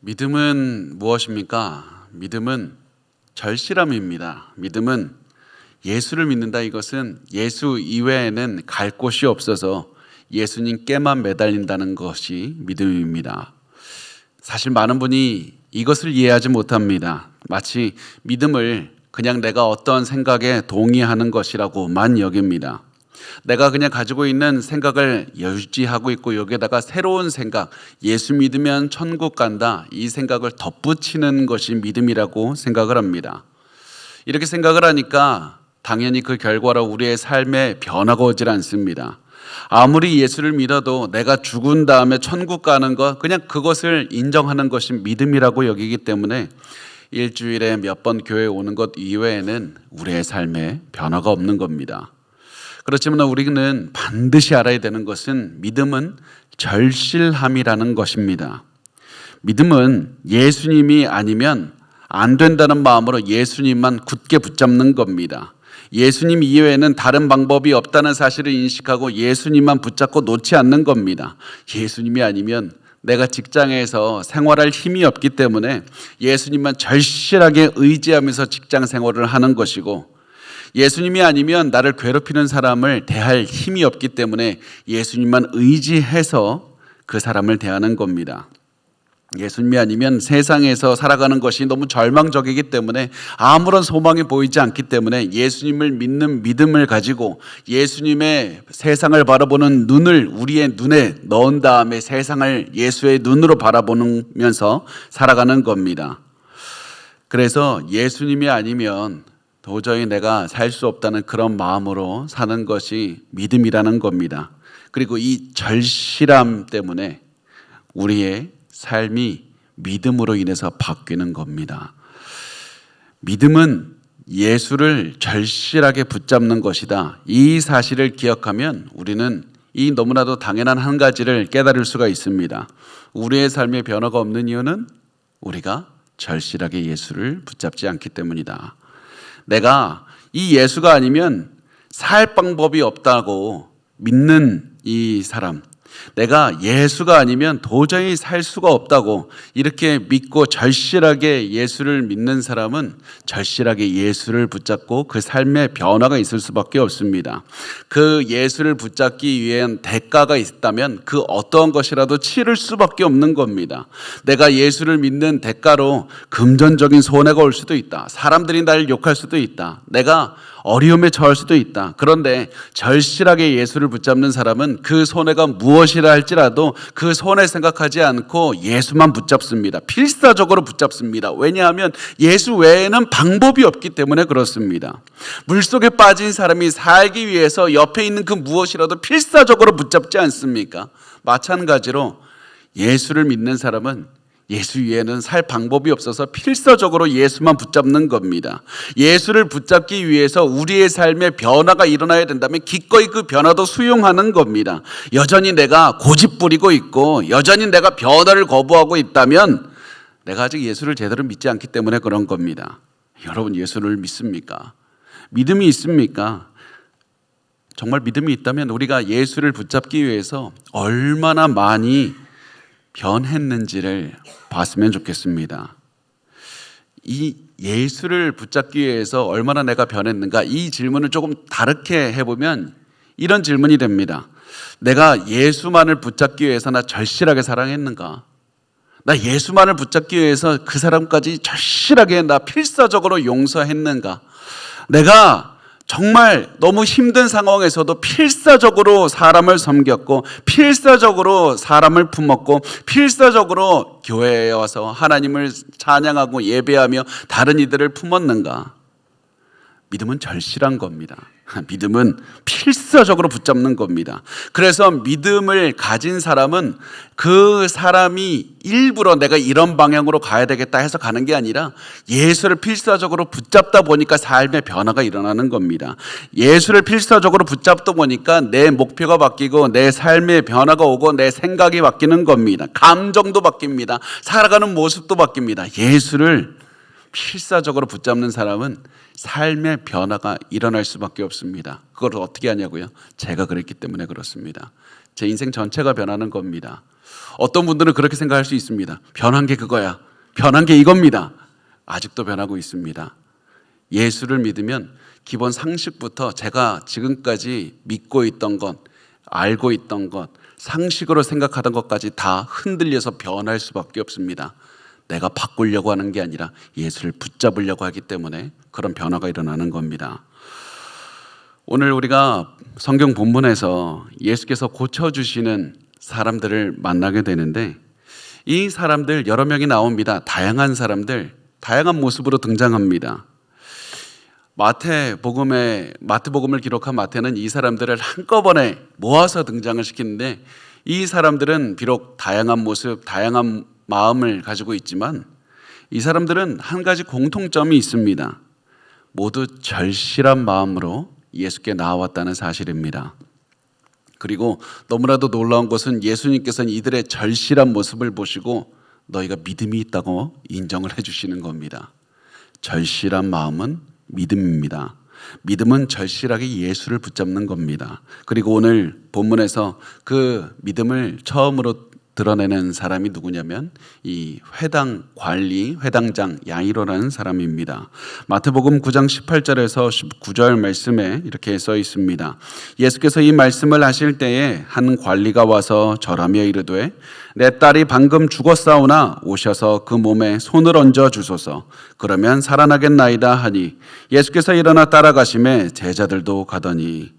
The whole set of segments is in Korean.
믿음은 무엇입니까? 믿음은 절실함입니다. 믿음은 예수를 믿는다. 이것은 예수 이외에는 갈 곳이 없어서 예수님께만 매달린다는 것이 믿음입니다. 사실 많은 분이 이것을 이해하지 못합니다. 마치 믿음을 그냥 내가 어떤 생각에 동의하는 것이라고만 여깁니다. 내가 그냥 가지고 있는 생각을 유지하고 있고 여기에다가 새로운 생각, 예수 믿으면 천국 간다, 이 생각을 덧붙이는 것이 믿음이라고 생각을 합니다. 이렇게 생각을 하니까 당연히 그 결과로 우리의 삶에 변화가 오질 않습니다. 아무리 예수를 믿어도 내가 죽은 다음에 천국 가는 것, 그냥 그것을 인정하는 것이 믿음이라고 여기기 때문에 일주일에 몇 번 교회에 오는 것 이외에는 우리의 삶에 변화가 없는 겁니다. 그렇지만 우리는 반드시 알아야 되는 것은 믿음은 절실함이라는 것입니다. 믿음은 예수님이 아니면 안 된다는 마음으로 예수님만 굳게 붙잡는 겁니다. 예수님 이외에는 다른 방법이 없다는 사실을 인식하고 예수님만 붙잡고 놓지 않는 겁니다. 예수님이 아니면 내가 직장에서 생활할 힘이 없기 때문에 예수님만 절실하게 의지하면서 직장 생활을 하는 것이고, 예수님이 아니면 나를 괴롭히는 사람을 대할 힘이 없기 때문에 예수님만 의지해서 그 사람을 대하는 겁니다. 예수님이 아니면 세상에서 살아가는 것이 너무 절망적이기 때문에 아무런 소망이 보이지 않기 때문에 예수님을 믿는 믿음을 가지고 예수님의 세상을 바라보는 눈을 우리의 눈에 넣은 다음에 세상을 예수의 눈으로 바라보면서 살아가는 겁니다. 그래서 예수님이 아니면 도저히 내가 살 수 없다는 그런 마음으로 사는 것이 믿음이라는 겁니다. 그리고 이 절실함 때문에 우리의 삶이 믿음으로 인해서 바뀌는 겁니다. 믿음은 예수를 절실하게 붙잡는 것이다. 이 사실을 기억하면 우리는 이 너무나도 당연한 한 가지를 깨달을 수가 있습니다. 우리의 삶에 변화가 없는 이유는 우리가 절실하게 예수를 붙잡지 않기 때문이다. 내가 이 예수가 아니면 살 방법이 없다고 믿는 이 사람, 내가 예수가 아니면 도저히 살 수가 없다고 이렇게 믿고 절실하게 예수를 믿는 사람은 절실하게 예수를 붙잡고 그 삶에 변화가 있을 수밖에 없습니다. 그 예수를 붙잡기 위한 대가가 있다면 그 어떠한 것이라도 치를 수밖에 없는 겁니다. 내가 예수를 믿는 대가로 금전적인 손해가 올 수도 있다. 사람들이 날 욕할 수도 있다. 내가 어려움에 처할 수도 있다. 그런데 절실하게 예수를 붙잡는 사람은 그 손해가 무엇이라 할지라도 그 손해 생각하지 않고 예수만 붙잡습니다. 필사적으로 붙잡습니다. 왜냐하면 예수 외에는 방법이 없기 때문에 그렇습니다. 물속에 빠진 사람이 살기 위해서 옆에 있는 그 무엇이라도 필사적으로 붙잡지 않습니까? 마찬가지로 예수를 믿는 사람은 예수 위에는 살 방법이 없어서 필사적으로 예수만 붙잡는 겁니다. 예수를 붙잡기 위해서 우리의 삶에 변화가 일어나야 된다면 기꺼이 그 변화도 수용하는 겁니다. 여전히 내가 고집 부리고 있고 여전히 내가 변화를 거부하고 있다면 내가 아직 예수를 제대로 믿지 않기 때문에 그런 겁니다. 여러분, 예수를 믿습니까? 믿음이 있습니까? 정말 믿음이 있다면 우리가 예수를 붙잡기 위해서 얼마나 많이 변했는지를 봤으면 좋겠습니다. 이 예수를 붙잡기 위해서 얼마나 내가 변했는가, 이 질문을 조금 다르게 해보면 이런 질문이 됩니다. 내가 예수만을 붙잡기 위해서 나 절실하게 사랑했는가? 나 예수만을 붙잡기 위해서 그 사람까지 절실하게 나 필사적으로 용서했는가? 내가 정말 너무 힘든 상황에서도 필사적으로 사람을 섬겼고 필사적으로 사람을 품었고 필사적으로 교회에 와서 하나님을 찬양하고 예배하며 다른 이들을 품었는가? 믿음은 절실한 겁니다. 믿음은 필사적으로 붙잡는 겁니다. 그래서 믿음을 가진 사람은 그 사람이 일부러 내가 이런 방향으로 가야 되겠다 해서 가는 게 아니라 예수를 필사적으로 붙잡다 보니까 삶의 변화가 일어나는 겁니다. 예수를 필사적으로 붙잡다 보니까 내 목표가 바뀌고 내 삶의 변화가 오고 내 생각이 바뀌는 겁니다. 감정도 바뀝니다. 살아가는 모습도 바뀝니다. 예수를 필사적으로 붙잡는 사람은 삶의 변화가 일어날 수밖에 없습니다. 그걸 어떻게 하냐고요? 제가 그랬기 때문에 그렇습니다. 제 인생 전체가 변하는 겁니다. 어떤 분들은 그렇게 생각할 수 있습니다. 변한 게 그거야. 변한 게 이겁니다. 아직도 변하고 있습니다. 예수를 믿으면 기본 상식부터 제가 지금까지 믿고 있던 것, 알고 있던 것, 상식으로 생각하던 것까지 다 흔들려서 변할 수밖에 없습니다. 내가 바꾸려고 하는 게 아니라 예수를 붙잡으려고 하기 때문에 그런 변화가 일어나는 겁니다. 오늘 우리가 성경 본문에서 예수께서 고쳐주시는 사람들을 만나게 되는데, 이 사람들 여러 명이 나옵니다. 다양한 사람들, 다양한 모습으로 등장합니다. 마태복음을 기록한 마태는 이 사람들을 한꺼번에 모아서 등장을 시키는데, 이 사람들은 비록 다양한 모습, 다양한 마음을 가지고 있지만 이 사람들은 한 가지 공통점이 있습니다. 모두 절실한 마음으로 예수께 나아왔다는 사실입니다. 그리고 너무나도 놀라운 것은 예수님께서는 이들의 절실한 모습을 보시고 너희가 믿음이 있다고 인정을 해주시는 겁니다. 절실한 마음은 믿음입니다. 믿음은 절실하게 예수를 붙잡는 겁니다. 그리고 오늘 본문에서 그 믿음을 처음으로 드러내는 사람이 누구냐면 이 회당 관리, 회당장 야이로라는 사람입니다. 마태복음 9장 18절에서 19절 말씀에 이렇게 써 있습니다. 예수께서 이 말씀을 하실 때에 한 관리가 와서 절하며 이르되 내 딸이 방금 죽었사오나 오셔서 그 몸에 손을 얹어 주소서. 그러면 살아나겠나이다 하니 예수께서 일어나 따라가시매 제자들도 가더니.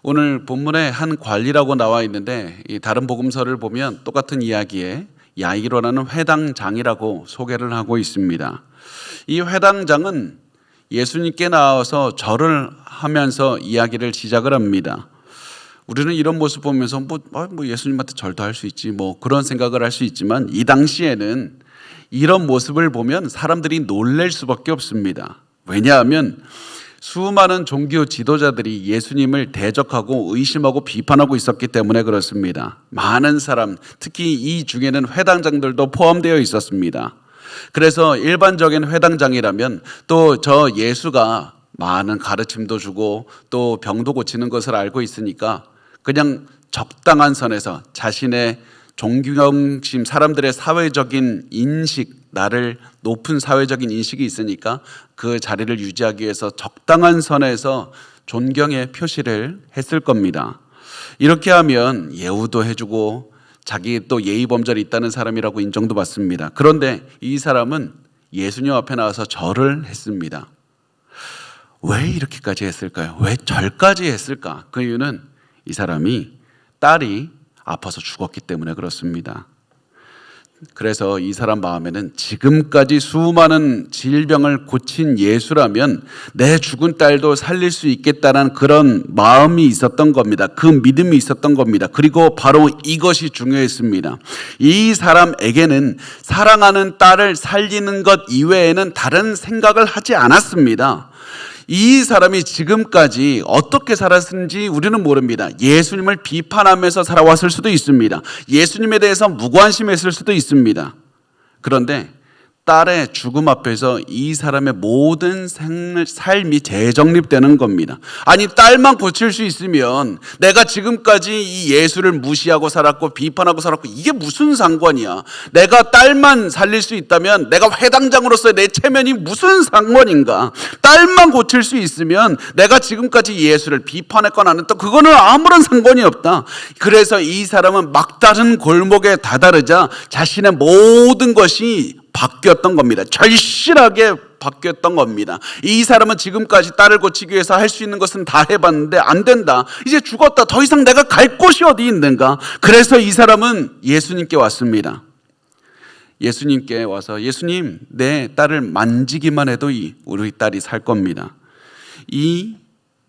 오늘 본문에 한 관리라고 나와 있는데 이 다른 복음서를 보면 똑같은 이야기에 야이로라는 회당장이라고 소개를 하고 있습니다. 이 회당장은 예수님께 나와서 절을 하면서 이야기를 시작을 합니다. 우리는 이런 모습 보면서 뭐 예수님한테 절도 할 수 있지 뭐 그런 생각을 할 수 있지만, 이 당시에는 이런 모습을 보면 사람들이 놀랄 수밖에 없습니다. 왜냐하면 수많은 종교 지도자들이 예수님을 대적하고 의심하고 비판하고 있었기 때문에 그렇습니다. 많은 사람, 특히 이 중에는 회당장들도 포함되어 있었습니다. 그래서 일반적인 회당장이라면 또 저 예수가 많은 가르침도 주고 또 병도 고치는 것을 알고 있으니까 그냥 적당한 선에서 자신의 존경심, 사람들의 사회적인 인식, 나를 높은 사회적인 인식이 있으니까 그 자리를 유지하기 위해서 적당한 선에서 존경의 표시를 했을 겁니다. 이렇게 하면 예우도 해주고 자기 또 예의 범절이 있다는 사람이라고 인정도 받습니다. 그런데 이 사람은 예수님 앞에 나와서 절을 했습니다. 왜 이렇게까지 했을까요? 왜 절까지 했을까? 그 이유는 이 사람이 딸이 아파서 죽었기 때문에 그렇습니다. 그래서 이 사람 마음에는 지금까지 수많은 질병을 고친 예수라면 내 죽은 딸도 살릴 수 있겠다는 그런 마음이 있었던 겁니다. 그 믿음이 있었던 겁니다. 그리고 바로 이것이 중요했습니다. 이 사람에게는 사랑하는 딸을 살리는 것 이외에는 다른 생각을 하지 않았습니다. 이 사람이 지금까지 어떻게 살았는지 우리는 모릅니다. 예수님을 비판하면서 살아왔을 수도 있습니다. 예수님에 대해서 무관심했을 수도 있습니다. 그런데 딸의 죽음 앞에서 이 사람의 모든 삶이 재정립되는 겁니다. 아니, 딸만 고칠 수 있으면 내가 지금까지 이 예수를 무시하고 살았고 비판하고 살았고 이게 무슨 상관이야. 내가 딸만 살릴 수 있다면 내가 회당장으로서의 내 체면이 무슨 상관인가. 딸만 고칠 수 있으면 내가 지금까지 예수를 비판했거나 안 했다, 그거는 아무런 상관이 없다. 그래서 이 사람은 막다른 골목에 다다르자 자신의 모든 것이 바뀌었던 겁니다. 절실하게 바뀌었던 겁니다. 이 사람은 지금까지 딸을 고치기 위해서 할 수 있는 것은 다 해봤는데 안 된다. 이제 죽었다. 더 이상 내가 갈 곳이 어디 있는가. 그래서 이 사람은 예수님께 왔습니다. 예수님께 와서 예수님, 내 딸을 만지기만 해도 우리 딸이 살 겁니다. 이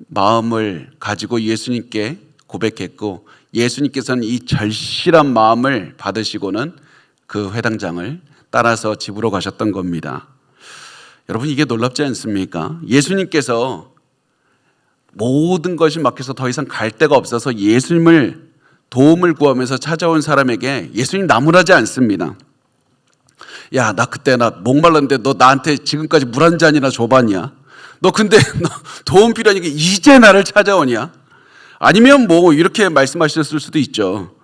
마음을 가지고 예수님께 고백했고, 예수님께서는 이 절실한 마음을 받으시고는 그 회당장을 따라서 집으로 가셨던 겁니다. 여러분, 이게 놀랍지 않습니까? 예수님께서 모든 것이 막혀서 더 이상 갈 데가 없어서 예수님을 도움을 구하면서 찾아온 사람에게 예수님 나무라지 않습니다. 야, 나 그때 나 목말랐는데 너 나한테 지금까지 물 한 잔이나 줘봤냐? 너 근데 너 도움 필요하니까 이제 나를 찾아오냐? 아니면 뭐 이렇게 말씀하셨을 수도 있죠.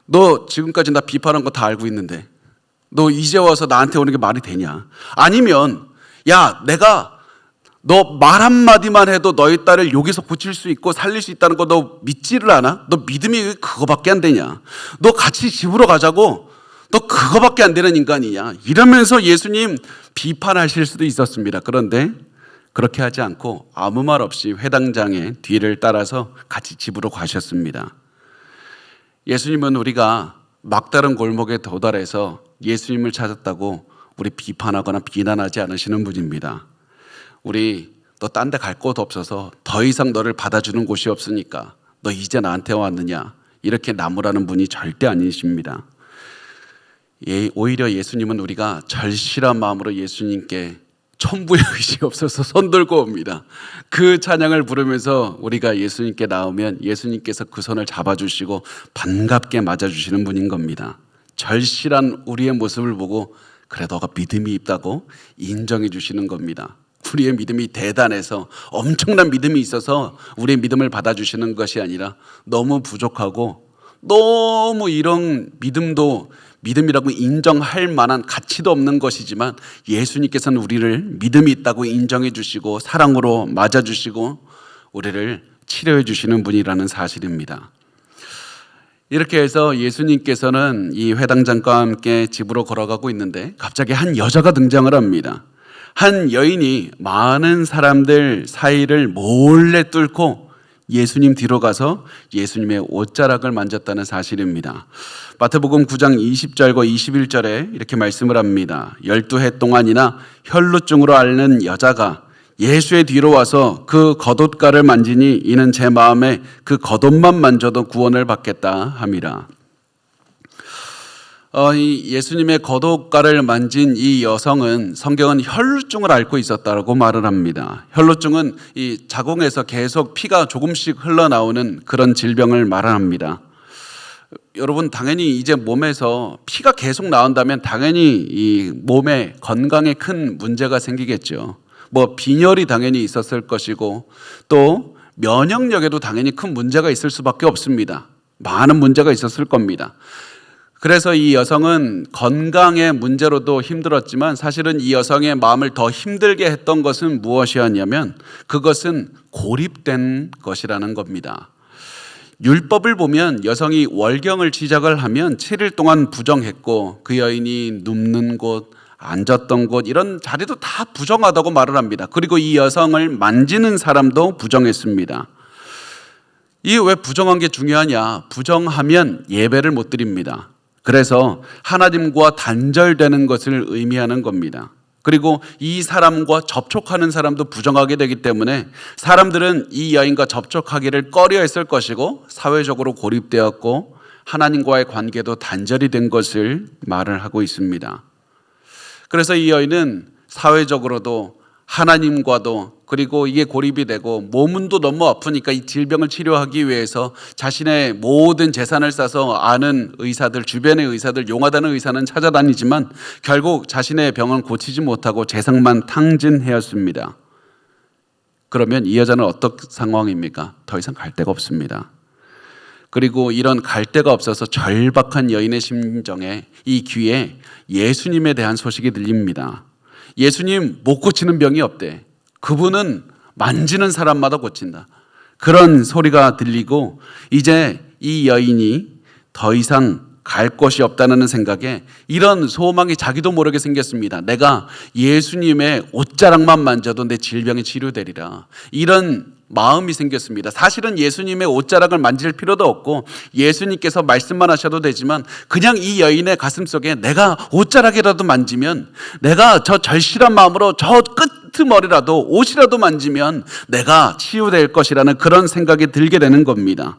너 지금까지 나 비판한 거 다 알고 있는데 너 이제 와서 나한테 오는 게 말이 되냐? 아니면 야, 내가 너 말 한마디만 해도 너희 딸을 여기서 고칠 수 있고 살릴 수 있다는 거 너 믿지를 않아? 너 믿음이 그거밖에 안 되냐? 너 같이 집으로 가자고? 너 그거밖에 안 되는 인간이냐? 이러면서 예수님 비판하실 수도 있었습니다. 그런데 그렇게 하지 않고 아무 말 없이 회당장의 뒤를 따라서 같이 집으로 가셨습니다. 예수님은 우리가 막다른 골목에 도달해서 예수님을 찾았다고 우리 비판하거나 비난하지 않으시는 분입니다. 우리 너 딴 데 갈 곳 없어서 더 이상 너를 받아주는 곳이 없으니까 너 이제 나한테 왔느냐 이렇게 나무라는 분이 절대 아니십니다. 오히려 예수님은 우리가 절실한 마음으로 예수님께 천부의 의지 없어서 손 들고 옵니다. 그 찬양을 부르면서 우리가 예수님께 나오면 예수님께서 그 손을 잡아주시고 반갑게 맞아주시는 분인 겁니다. 절실한 우리의 모습을 보고 그래 너가 믿음이 있다고 인정해 주시는 겁니다. 우리의 믿음이 대단해서 엄청난 믿음이 있어서 우리의 믿음을 받아주시는 것이 아니라 너무 부족하고 너무 이런 믿음도 믿음이라고 인정할 만한 가치도 없는 것이지만 예수님께서는 우리를 믿음이 있다고 인정해 주시고 사랑으로 맞아 주시고 우리를 치료해 주시는 분이라는 사실입니다. 이렇게 해서 예수님께서는 이 회당장과 함께 집으로 걸어가고 있는데 갑자기 한 여자가 등장을 합니다. 한 여인이 많은 사람들 사이를 몰래 뚫고 예수님 뒤로 가서 예수님의 옷자락을 만졌다는 사실입니다. 마태복음 9장 20절과 21절에 이렇게 말씀을 합니다. 12해 동안이나 혈루증으로 앓는 여자가 예수의 뒤로 와서 그 겉옷가를 만지니 이는 제 마음에 그 겉옷만 만져도 구원을 받겠다 함이라. 이 예수님의 겉옷가를 만진 이 여성은 성경은 혈루증을 앓고 있었다고 말을 합니다. 혈루증은 이 자궁에서 계속 피가 조금씩 흘러나오는 그런 질병을 말합니다. 여러분 당연히 이제 몸에서 피가 계속 나온다면 당연히 이 몸에 건강에 큰 문제가 생기겠죠. 뭐 빈혈이 당연히 있었을 것이고 또 면역력에도 당연히 큰 문제가 있을 수밖에 없습니다. 많은 문제가 있었을 겁니다. 그래서 이 여성은 건강의 문제로도 힘들었지만 사실은 이 여성의 마음을 더 힘들게 했던 것은 무엇이었냐면 그것은 고립된 것이라는 겁니다. 율법을 보면 여성이 월경을 시작을 하면 7일 동안 부정했고 그 여인이 눕는 곳, 앉았던 곳 이런 자리도 다 부정하다고 말을 합니다. 그리고 이 여성을 만지는 사람도 부정했습니다. 이게 왜 부정한 게 중요하냐? 부정하면 예배를 못 드립니다. 그래서 하나님과 단절되는 것을 의미하는 겁니다. 그리고 이 사람과 접촉하는 사람도 부정하게 되기 때문에 사람들은 이 여인과 접촉하기를 꺼려했을 것이고 사회적으로 고립되었고 하나님과의 관계도 단절이 된 것을 말을 하고 있습니다. 그래서 이 여인은 사회적으로도 하나님과도 그리고 이게 고립이 되고 몸은 또 너무 아프니까 이 질병을 치료하기 위해서 자신의 모든 재산을 써서 아는 의사들, 주변의 의사들, 용하다는 의사는 찾아다니지만 결국 자신의 병은 고치지 못하고 재산만 탕진하였습니다. 그러면 이 여자는 어떤 상황입니까? 더 이상 갈 데가 없습니다. 그리고 이런 갈 데가 없어서 절박한 여인의 심정에 이 귀에 예수님에 대한 소식이 들립니다. 예수님 못 고치는 병이 없대. 그분은 만지는 사람마다 고친다. 그런 소리가 들리고 이제 이 여인이 더 이상 갈 곳이 없다는 생각에 이런 소망이 자기도 모르게 생겼습니다. 내가 예수님의 옷자락만 만져도 내 질병이 치료되리라. 이런 마음이 생겼습니다. 사실은 예수님의 옷자락을 만질 필요도 없고 예수님께서 말씀만 하셔도 되지만 그냥 이 여인의 가슴속에 내가 옷자락이라도 만지면 내가 저 절실한 마음으로 저 끄트머리라도 옷이라도 만지면 내가 치유될 것이라는 그런 생각이 들게 되는 겁니다.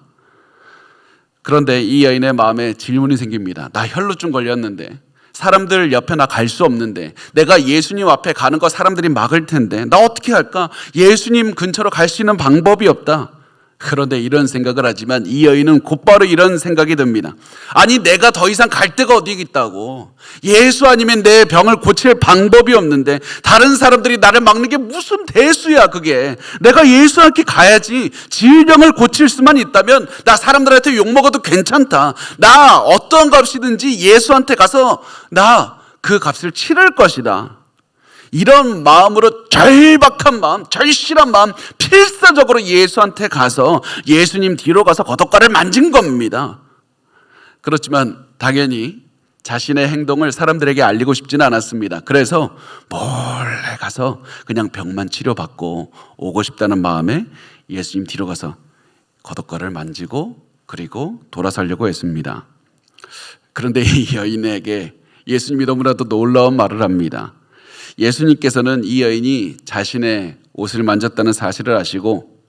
그런데 이 여인의 마음에 질문이 생깁니다. 나 혈루증 걸렸는데 사람들 옆에 나 갈 수 없는데 내가 예수님 앞에 가는 거 사람들이 막을 텐데 나 어떻게 할까? 예수님 근처로 갈 수 있는 방법이 없다. 그런데 이런 생각을 하지만 이 여인은 곧바로 이런 생각이 듭니다. 아니, 내가 더 이상 갈 데가 어디 있다고. 예수 아니면 내 병을 고칠 방법이 없는데 다른 사람들이 나를 막는 게 무슨 대수야 그게. 내가 예수한테 가야지. 질병을 고칠 수만 있다면 나 사람들한테 욕먹어도 괜찮다. 나 어떤 값이든지 예수한테 가서 나 그 값을 치를 것이다. 이런 마음으로 절박한 마음, 절실한 마음, 필사적으로 예수한테 가서 예수님 뒤로 가서 겉옷가를 만진 겁니다. 그렇지만 당연히 자신의 행동을 사람들에게 알리고 싶지는 않았습니다. 그래서 몰래 가서 그냥 병만 치료받고 오고 싶다는 마음에 예수님 뒤로 가서 겉옷가를 만지고 그리고 돌아서려고 했습니다. 그런데 이 여인에게 예수님이 너무나도 놀라운 말을 합니다. 예수님께서는 이 여인이 자신의 옷을 만졌다는 사실을 아시고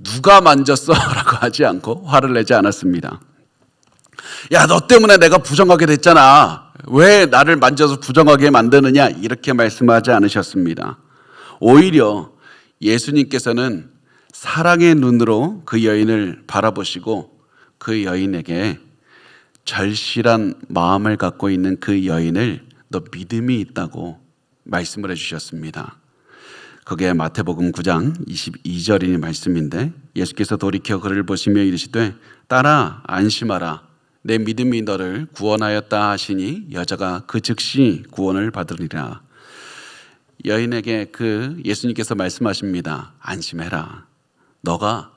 누가 만졌어? 라고 하지 않고 화를 내지 않았습니다. 야, 너 때문에 내가 부정하게 됐잖아. 왜 나를 만져서 부정하게 만드느냐? 이렇게 말씀하지 않으셨습니다. 오히려 예수님께서는 사랑의 눈으로 그 여인을 바라보시고 그 여인에게 절실한 마음을 갖고 있는 그 여인을 너 믿음이 있다고 말씀을 해주셨습니다. 그게 마태복음 9장 22절의 말씀인데 예수께서 돌이켜 그를 보시며 이르시되 딸아 안심하라 내 믿음이 너를 구원하였다 하시니 여자가 그 즉시 구원을 받으리라. 여인에게 그 예수님께서 말씀하십니다. 안심해라. 너가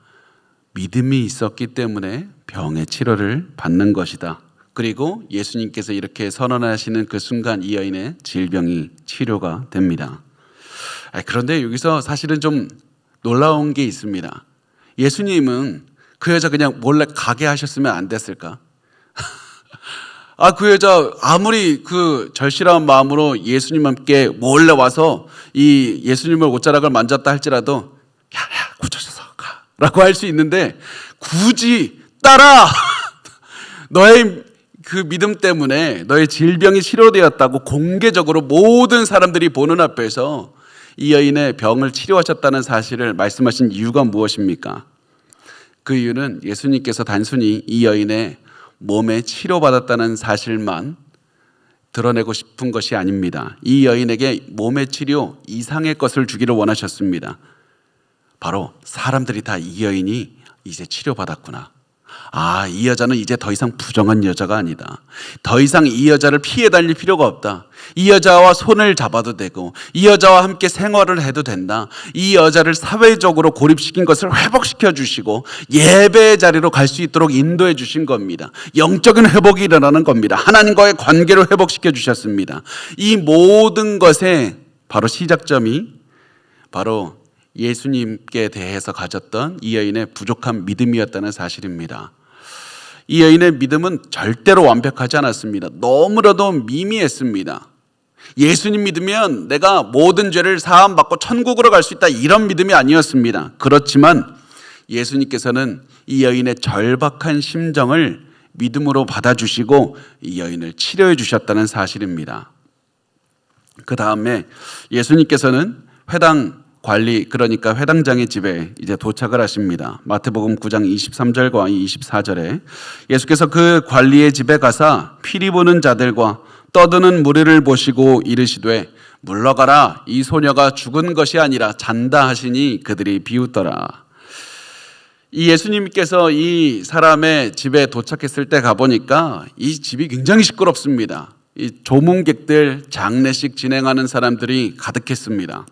믿음이 있었기 때문에 병의 치료를 받는 것이다. 그리고 예수님께서 이렇게 선언하시는 그 순간 이 여인의 질병이 치료가 됩니다. 그런데 여기서 사실은 좀 놀라운 게 있습니다. 예수님은 그 여자 그냥 몰래 가게 하셨으면 안 됐을까? 그 여자 아무리 그 절실한 마음으로 예수님 함께 몰래 와서 이 예수님을 옷자락을 만졌다 할지라도 야 고쳐져서 가 라고 할 수 있는데 굳이 딸아 너의 그 믿음 때문에 너의 질병이 치료되었다고 공개적으로 모든 사람들이 보는 앞에서 이 여인의 병을 치료하셨다는 사실을 말씀하신 이유가 무엇입니까? 그 이유는 예수님께서 단순히 이 여인의 몸에 치료받았다는 사실만 드러내고 싶은 것이 아닙니다. 이 여인에게 몸의 치료 이상의 것을 주기를 원하셨습니다. 바로 사람들이 다 이 여인이 이제 치료받았구나. 이 여자는 이제 더 이상 부정한 여자가 아니다. 더 이상 이 여자를 피해 다닐 필요가 없다. 이 여자와 손을 잡아도 되고 이 여자와 함께 생활을 해도 된다. 이 여자를 사회적으로 고립시킨 것을 회복시켜 주시고 예배의 자리로 갈 수 있도록 인도해 주신 겁니다. 영적인 회복이 일어나는 겁니다. 하나님과의 관계를 회복시켜 주셨습니다. 이 모든 것의 바로 시작점이 바로 예수님께 대해서 가졌던 이 여인의 부족한 믿음이었다는 사실입니다. 이 여인의 믿음은 절대로 완벽하지 않았습니다. 너무나도 미미했습니다. 예수님 믿으면 내가 모든 죄를 사함받고 천국으로 갈 수 있다 이런 믿음이 아니었습니다. 그렇지만 예수님께서는 이 여인의 절박한 심정을 믿음으로 받아주시고 이 여인을 치료해 주셨다는 사실입니다. 그 다음에 예수님께서는 회당 관리, 그러니까 회당장의 집에 이제 도착을 하십니다. 마태복음 9장 23절과 24절에 예수께서 그 관리의 집에 가사 피리 부는 자들과 떠드는 무리를 보시고 이르시되 물러가라 이 소녀가 죽은 것이 아니라 잔다 하시니 그들이 비웃더라. 이 예수님께서 이 사람의 집에 도착했을 때 가보니까 이 집이 굉장히 시끄럽습니다. 이 조문객들, 장례식 진행하는 사람들이 가득했습니다.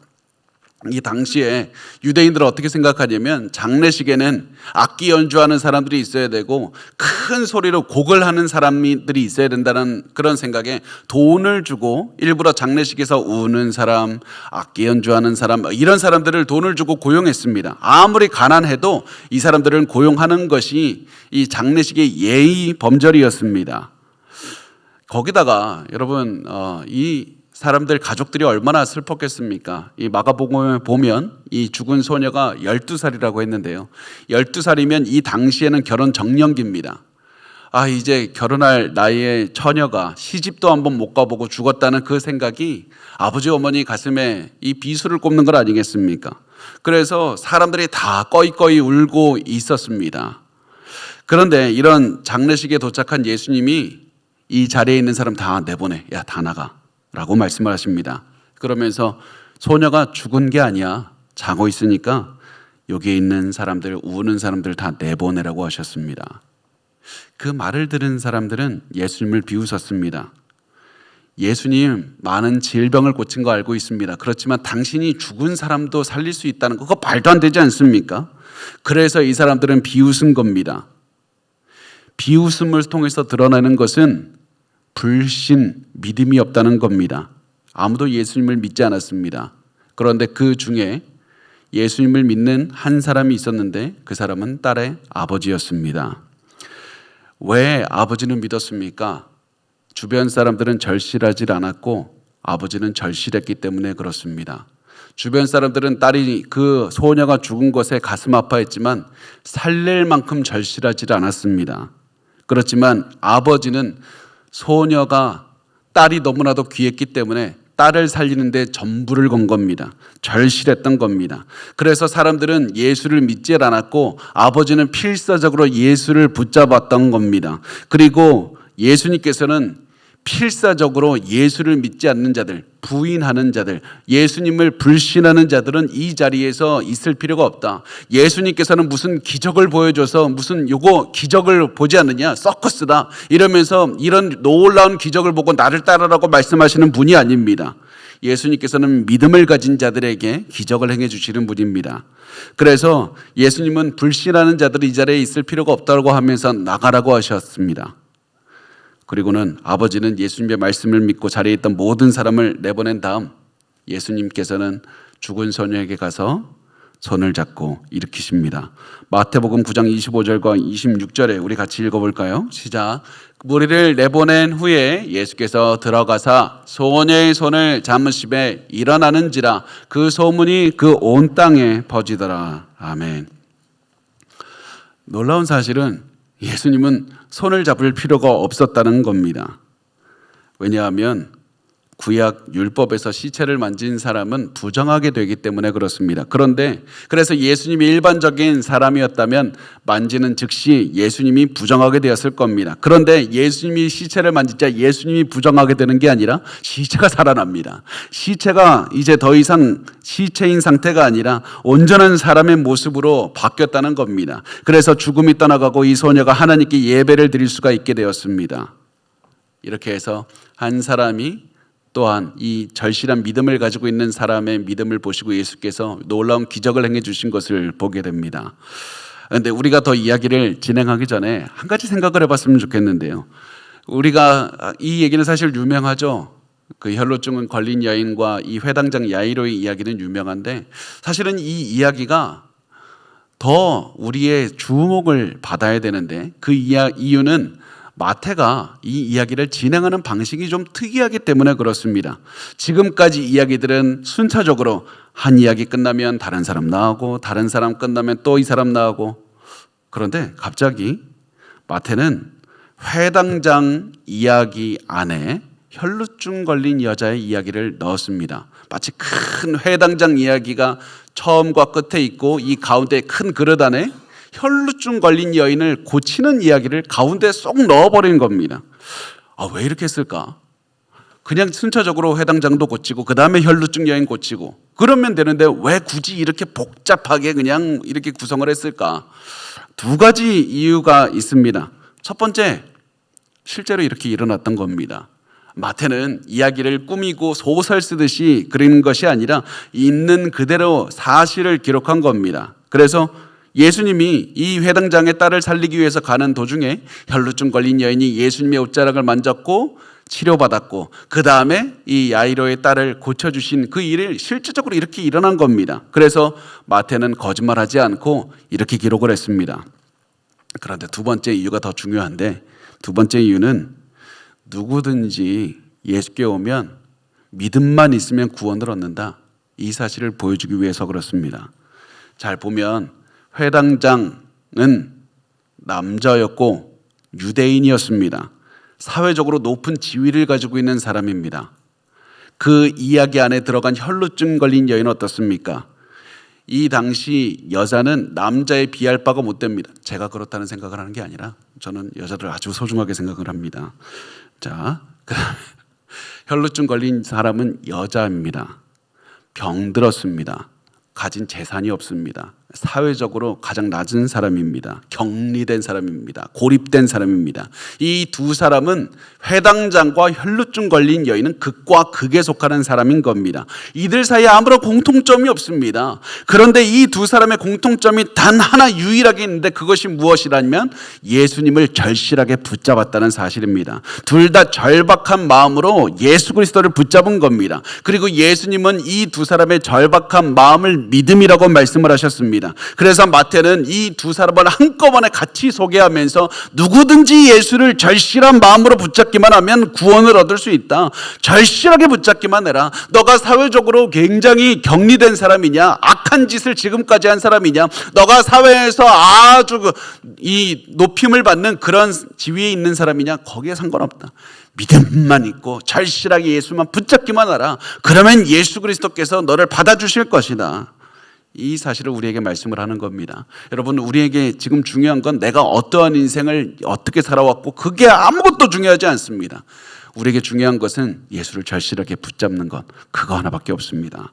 이 당시에 유대인들은 어떻게 생각하냐면 장례식에는 악기 연주하는 사람들이 있어야 되고 큰 소리로 곡을 하는 사람들이 있어야 된다는 그런 생각에 돈을 주고 일부러 장례식에서 우는 사람, 악기 연주하는 사람 이런 사람들을 돈을 주고 고용했습니다. 아무리 가난해도 이 사람들은 고용하는 것이 이 장례식의 예의 범절이었습니다. 거기다가 여러분 이 사람들 가족들이 얼마나 슬펐겠습니까? 이 마가복음에 보면 이 죽은 소녀가 12살이라고 했는데요. 12살이면 이 당시에는 결혼 정년기입니다. 이제 결혼할 나이의 처녀가 시집도 한번 못 가보고 죽었다는 그 생각이 아버지 어머니 가슴에 이 비수를 꼽는 것 아니겠습니까? 그래서 사람들이 다 꺼이꺼이 울고 있었습니다. 그런데 이런 장례식에 도착한 예수님이 이 자리에 있는 사람 다 내보내. 야, 다 나가. 라고 말씀을 하십니다. 그러면서 소녀가 죽은 게 아니야. 자고 있으니까 여기에 있는 사람들, 우는 사람들 다 내보내라고 하셨습니다. 그 말을 들은 사람들은 예수님을 비웃었습니다. 예수님, 많은 질병을 고친 거 알고 있습니다. 그렇지만 당신이 죽은 사람도 살릴 수 있다는 거, 그거 말도 안 되지 않습니까? 그래서 이 사람들은 비웃은 겁니다. 비웃음을 통해서 드러나는 것은 불신, 믿음이 없다는 겁니다. 아무도 예수님을 믿지 않았습니다. 그런데 그 중에 예수님을 믿는 한 사람이 있었는데 그 사람은 딸의 아버지였습니다. 왜 아버지는 믿었습니까? 주변 사람들은 절실하지 않았고 아버지는 절실했기 때문에 그렇습니다. 주변 사람들은 딸이 그 소녀가 죽은 것에 가슴 아파했지만 살릴 만큼 절실하지 않았습니다. 그렇지만 아버지는 소녀가 딸이 너무나도 귀했기 때문에 딸을 살리는데 전부를 건 겁니다. 절실했던 겁니다. 그래서 사람들은 예수를 믿지 않았고 아버지는 필사적으로 예수를 붙잡았던 겁니다. 그리고 예수님께서는 필사적으로 예수를 믿지 않는 자들, 부인하는 자들, 예수님을 불신하는 자들은 이 자리에서 있을 필요가 없다. 예수님께서는 무슨 기적을 보여줘서 무슨 요거 기적을 보지 않느냐, 서커스다 이러면서 이런 놀라운 기적을 보고 나를 따르라고 말씀하시는 분이 아닙니다. 예수님께서는 믿음을 가진 자들에게 기적을 행해 주시는 분입니다. 그래서 예수님은 불신하는 자들이 이 자리에 있을 필요가 없다고 하면서 나가라고 하셨습니다. 그리고는 아버지는 예수님의 말씀을 믿고 자리에 있던 모든 사람을 내보낸 다음 예수님께서는 죽은 소녀에게 가서 손을 잡고 일으키십니다. 마태복음 9장 25절과 26절에 우리 같이 읽어볼까요? 시작. 무리를 내보낸 후에 예수께서 들어가사 소녀의 손을 잡으시매 일어나는지라 그 소문이 그 온 땅에 퍼지더라. 아멘. 놀라운 사실은 예수님은 손을 잡을 필요가 없었다는 겁니다. 왜냐하면 구약 율법에서 시체를 만진 사람은 부정하게 되기 때문에 그렇습니다. 그런데 그래서 예수님이 일반적인 사람이었다면 만지는 즉시 예수님이 부정하게 되었을 겁니다. 그런데 예수님이 시체를 만지자 예수님이 부정하게 되는 게 아니라 시체가 살아납니다. 시체가 이제 더 이상 시체인 상태가 아니라 온전한 사람의 모습으로 바뀌었다는 겁니다. 그래서 죽음이 떠나가고 이 소녀가 하나님께 예배를 드릴 수가 있게 되었습니다. 이렇게 해서 한 사람이 또한 이 절실한 믿음을 가지고 있는 사람의 믿음을 보시고 예수께서 놀라운 기적을 행해 주신 것을 보게 됩니다. 그런데 우리가 더 이야기를 진행하기 전에 한 가지 생각을 해봤으면 좋겠는데요. 우리가 이 얘기는 사실 유명하죠. 그 혈루증은 걸린 여인과 이 회당장 야이로의 이야기는 유명한데 사실은 이 이야기가 더 우리의 주목을 받아야 되는데 그 이유는 마태가 이 이야기를 진행하는 방식이 좀 특이하기 때문에 그렇습니다. 지금까지 이야기들은 순차적으로 한 이야기 끝나면 다른 사람 나오고 다른 사람 끝나면 또 이 사람 나오고 그런데 갑자기 마태는 회당장 이야기 안에 혈루증 걸린 여자의 이야기를 넣었습니다. 마치 큰 회당장 이야기가 처음과 끝에 있고 이 가운데 큰 그릇 안에 혈루증 걸린 여인을 고치는 이야기를 가운데 쏙 넣어버린 겁니다. 왜 이렇게 했을까? 그냥 순차적으로 회당장도 고치고 그 다음에 혈루증 여인 고치고 그러면 되는데 왜 굳이 이렇게 복잡하게 그냥 이렇게 구성을 했을까? 두 가지 이유가 있습니다. 첫 번째, 실제로 이렇게 일어났던 겁니다. 마태는 이야기를 꾸미고 소설 쓰듯이 그리는 것이 아니라 있는 그대로 사실을 기록한 겁니다. 그래서 예수님이 이 회당장의 딸을 살리기 위해서 가는 도중에 혈루증 걸린 여인이 예수님의 옷자락을 만졌고 치료받았고 그 다음에 이 야이로의 딸을 고쳐주신 그 일이 실질적으로 이렇게 일어난 겁니다. 그래서 마태는 거짓말하지 않고 이렇게 기록을 했습니다. 그런데 두 번째 이유가 더 중요한데 두 번째 이유는 누구든지 예수께 오면 믿음만 있으면 구원을 얻는다. 이 사실을 보여주기 위해서 그렇습니다. 잘 보면 회당장은 남자였고 유대인이었습니다. 사회적으로 높은 지위를 가지고 있는 사람입니다. 그 이야기 안에 들어간 혈루증 걸린 여인은 어떻습니까? 이 당시 여자는 남자에 비할 바가 못 됩니다. 제가 그렇다는 생각을 하는 게 아니라 저는 여자들 아주 소중하게 생각을 합니다. 자, 그다음에 혈루증 걸린 사람은 여자입니다. 병들었습니다. 가진 재산이 없습니다. 사회적으로 가장 낮은 사람입니다. 격리된 사람입니다. 고립된 사람입니다. 이 두 사람은 회당장과 혈루증 걸린 여인은 극과 극에 속하는 사람인 겁니다. 이들 사이에 아무런 공통점이 없습니다. 그런데 이 두 사람의 공통점이 단 하나 유일하게 있는데 그것이 무엇이라면 예수님을 절실하게 붙잡았다는 사실입니다. 둘 다 절박한 마음으로 예수 그리스도를 붙잡은 겁니다. 그리고 예수님은 이 두 사람의 절박한 마음을 믿음이라고 말씀을 하셨습니다. 그래서 마태는 이 두 사람을 한꺼번에 같이 소개하면서 누구든지 예수를 절실한 마음으로 붙잡기만 하면 구원을 얻을 수 있다. 절실하게 붙잡기만 해라. 너가 사회적으로 굉장히 격리된 사람이냐, 악한 짓을 지금까지 한 사람이냐, 너가 사회에서 아주 이 높임을 받는 그런 지위에 있는 사람이냐, 거기에 상관없다. 믿음만 있고 절실하게 예수만 붙잡기만 하라. 그러면 예수 그리스도께서 너를 받아주실 것이다. 이 사실을 우리에게 말씀을 하는 겁니다. 여러분, 우리에게 지금 중요한 건 내가 어떠한 인생을 어떻게 살아왔고 그게 아무것도 중요하지 않습니다. 우리에게 중요한 것은 예수를 절실하게 붙잡는 것, 그거 하나밖에 없습니다.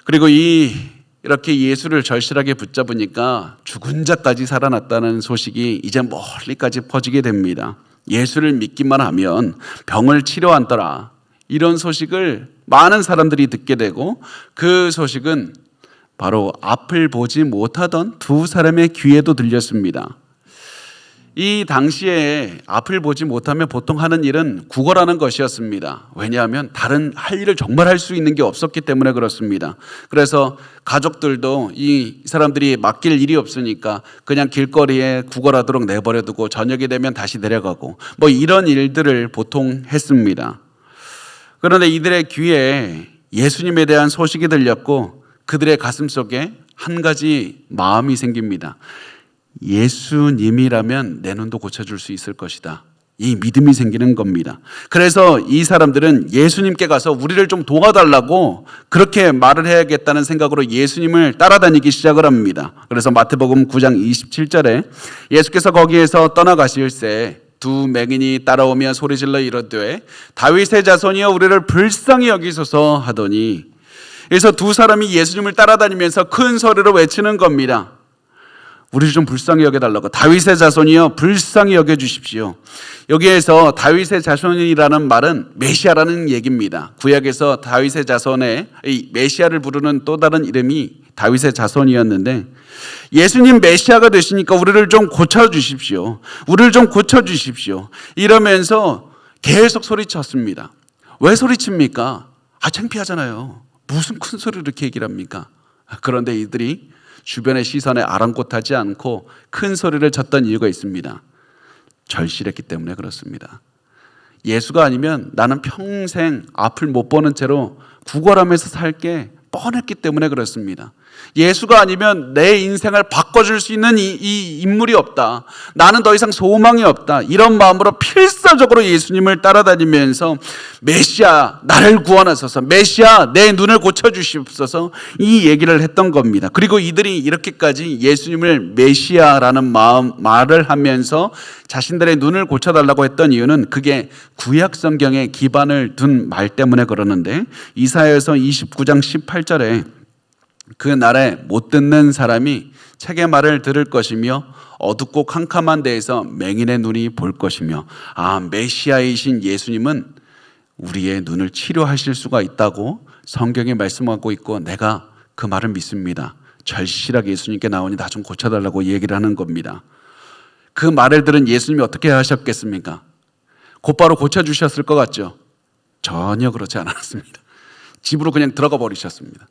그리고 이렇게 예수를 절실하게 붙잡으니까 죽은 자까지 살아났다는 소식이 이제 멀리까지 퍼지게 됩니다. 예수를 믿기만 하면 병을 치료한더라, 이런 소식을 많은 사람들이 듣게 되고, 그 소식은 바로 앞을 보지 못하던 두 사람의 귀에도 들렸습니다. 이 당시에 앞을 보지 못하면 보통 하는 일은 구걸하는 것이었습니다. 왜냐하면 다른 할 일을 정말 할 수 있는 게 없었기 때문에 그렇습니다. 그래서 가족들도 이 사람들이 맡길 일이 없으니까 그냥 길거리에 구걸하도록 내버려두고 저녁이 되면 다시 내려가고 뭐 이런 일들을 보통 했습니다. 그런데 이들의 귀에 예수님에 대한 소식이 들렸고 그들의 가슴 속에 한 가지 마음이 생깁니다. 예수님이라면 내 눈도 고쳐줄 수 있을 것이다. 이 믿음이 생기는 겁니다. 그래서 이 사람들은 예수님께 가서 우리를 좀 도와달라고 그렇게 말을 해야겠다는 생각으로 예수님을 따라다니기 시작을 합니다. 그래서 마태복음 9장 27절에 예수께서 거기에서 떠나가실새 두 맹인이 따라오며 소리질러 이르되 다윗의 자손이여 우리를 불쌍히 여기소서 하더니, 그래서 두 사람이 예수님을 따라다니면서 큰 소리로 외치는 겁니다. 우리를 좀 불쌍히 여겨달라고. 다윗의 자손이여 불쌍히 여겨주십시오. 여기에서 다윗의 자손이라는 말은 메시아라는 얘기입니다. 구약에서 다윗의 자손의 이 메시아를 부르는 또 다른 이름이 다윗의 자손이었는데, 예수님 메시아가 되시니까 우리를 좀 고쳐주십시오. 우리를 좀 고쳐주십시오. 이러면서 계속 소리쳤습니다. 왜 소리칩니까? 창피하잖아요. 무슨 큰 소리로 이렇게 얘기를 합니까? 그런데 이들이 주변의 시선에 아랑곳하지 않고 큰 소리를 쳤던 이유가 있습니다. 절실했기 때문에 그렇습니다. 예수가 아니면 나는 평생 앞을 못 보는 채로 구걸하면서 살게 뻔했기 때문에 그렇습니다. 예수가 아니면 내 인생을 바꿔줄 수 있는 이 인물이 없다. 나는 더 이상 소망이 없다. 이런 마음으로 필사적으로 예수님을 따라다니면서 메시아 나를 구원하소서, 메시아 내 눈을 고쳐주시옵소서, 이 얘기를 했던 겁니다. 그리고 이들이 이렇게까지 예수님을 메시아라는 말을 하면서 자신들의 눈을 고쳐달라고 했던 이유는 그게 구약 성경에 기반을 둔 말 때문에 그러는데, 이사야서 29장 18절에 그 날에 못 듣는 사람이 책의 말을 들을 것이며 어둡고 캄캄한 데에서 맹인의 눈이 볼 것이며, 메시아이신 예수님은 우리의 눈을 치료하실 수가 있다고 성경에 말씀하고 있고 내가 그 말을 믿습니다. 절실하게 예수님께 나오니 나 좀 고쳐달라고 얘기를 하는 겁니다. 그 말을 들은 예수님이 어떻게 하셨겠습니까? 곧바로 고쳐주셨을 것 같죠? 전혀 그렇지 않았습니다. 집으로 그냥 들어가 버리셨습니다.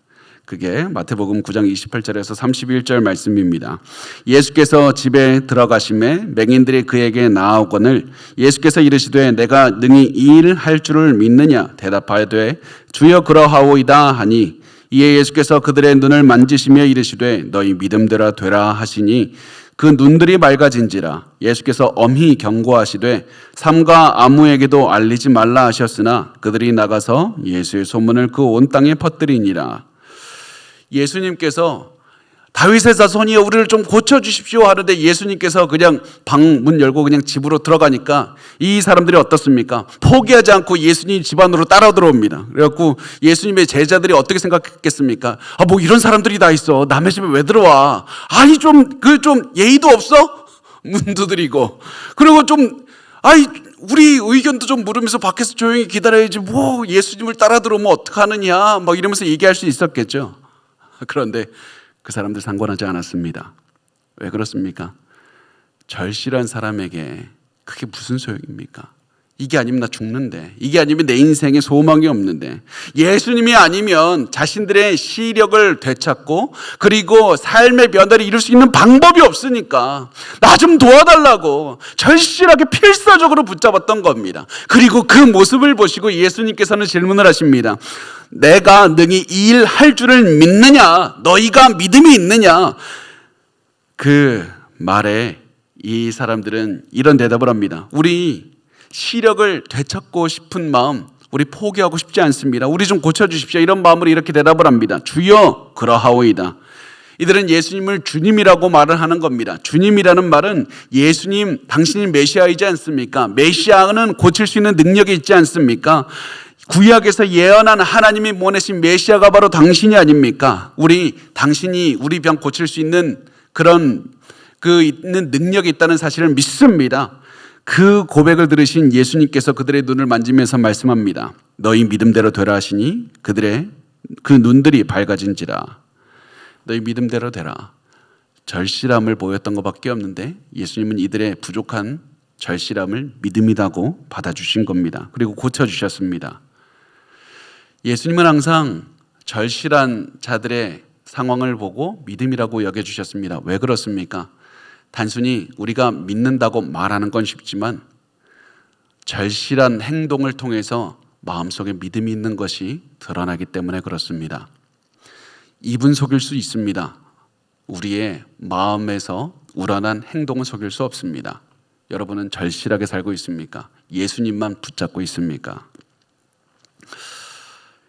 그게 마태복음 9장 28절에서 31절 말씀입니다. 예수께서 집에 들어가심에 맹인들이 그에게 나아오거늘 예수께서 이르시되 내가 능히 이 일을 할 줄을 믿느냐 대답하되 주여 그러하오이다 하니, 이에 예수께서 그들의 눈을 만지시며 이르시되 너희 믿음대로 되라 하시니 그 눈들이 맑아진지라. 예수께서 엄히 경고하시되 삼가 아무에게도 알리지 말라 하셨으나 그들이 나가서 예수의 소문을 그 온 땅에 퍼뜨리니라. 예수님께서 다윗의 자손이여 우리를 좀 고쳐주십시오 하는데 예수님께서 그냥 방 문 열고 그냥 집으로 들어가니까 이 사람들이 어떻습니까? 포기하지 않고 예수님 집 안으로 따라 들어옵니다. 그래갖고 예수님의 제자들이 어떻게 생각했겠습니까? 뭐 이런 사람들이 다 있어. 남의 집에 왜 들어와? 아니 좀 예의도 없어? 문 두드리고. 그리고 우리 의견도 좀 물으면서 밖에서 조용히 기다려야지 뭐 예수님을 따라 들어오면 어떡하느냐 막 이러면서 얘기할 수 있었겠죠. 그런데 그 사람들 상관하지 않았습니다. 왜 그렇습니까? 절실한 사람에게 그게 무슨 소용입니까? 이게 아니면 나 죽는데, 이게 아니면 내 인생에 소망이 없는데, 예수님이 아니면 자신들의 시력을 되찾고 그리고 삶의 변화를 이룰 수 있는 방법이 없으니까 나 좀 도와달라고 절실하게 필사적으로 붙잡았던 겁니다. 그리고 그 모습을 보시고 예수님께서는 질문을 하십니다. 내가 능히 이 일 할 줄을 믿느냐? 너희가 믿음이 있느냐? 그 말에 이 사람들은 이런 대답을 합니다. 우리 시력을 되찾고 싶은 마음, 우리 포기하고 싶지 않습니다. 우리 좀 고쳐주십시오. 이런 마음으로 이렇게 대답을 합니다. 주여 그러하오이다. 이들은 예수님을 주님이라고 말을 하는 겁니다. 주님이라는 말은 예수님, 당신이 메시아이지 않습니까? 메시아는 고칠 수 있는 능력이 있지 않습니까? 구약에서 예언한 하나님이 보내신 메시아가 바로 당신이 아닙니까? 당신이 우리 병 고칠 수 있는 그런 있는 능력이 있다는 사실을 믿습니다. 그 고백을 들으신 예수님께서 그들의 눈을 만지면서 말씀합니다. 너희 믿음대로 되라 하시니 그들의 그 눈들이 밝아진지라. 너희 믿음대로 되라. 절실함을 보였던 것밖에 없는데 예수님은 이들의 부족한 절실함을 믿음이라고 받아주신 겁니다. 그리고 고쳐주셨습니다. 예수님은 항상 절실한 자들의 상황을 보고 믿음이라고 여겨주셨습니다. 왜 그렇습니까? 단순히 우리가 믿는다고 말하는 건 쉽지만 절실한 행동을 통해서 마음속에 믿음이 있는 것이 드러나기 때문에 그렇습니다. 입은 속일 수 있습니다. 우리의 마음에서 우러난 행동은 속일 수 없습니다. 여러분은 절실하게 살고 있습니까? 예수님만 붙잡고 있습니까?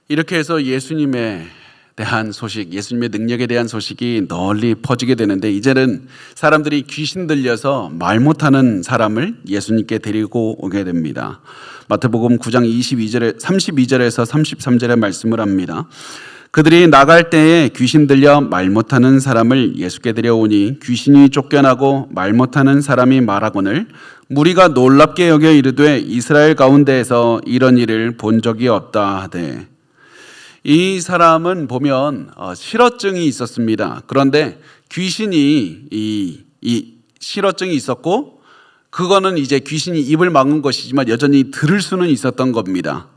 이렇게 해서 예수님에 대한 소식, 예수님의 능력에 대한 소식이 널리 퍼지게 되는데 이제는 사람들이 귀신 들려서 말 못하는 사람을 예수님께 데리고 오게 됩니다. 마태복음 9장 32절에서 33절의 말씀을 합니다. 그들이 나갈 때에 귀신 들려 말 못하는 사람을 예수께 데려오니 귀신이 쫓겨나고 말 못하는 사람이 말하거늘 무리가 놀랍게 여겨 이르되 이스라엘 가운데에서 이런 일을 본 적이 없다 하되. 이 사람은 보면 실어증이 있었습니다. 그런데 귀신이 이 실어증이 있었고 그거는 이제 귀신이 입을 막은 것이지만 여전히 들을 수는 있었던 겁니다.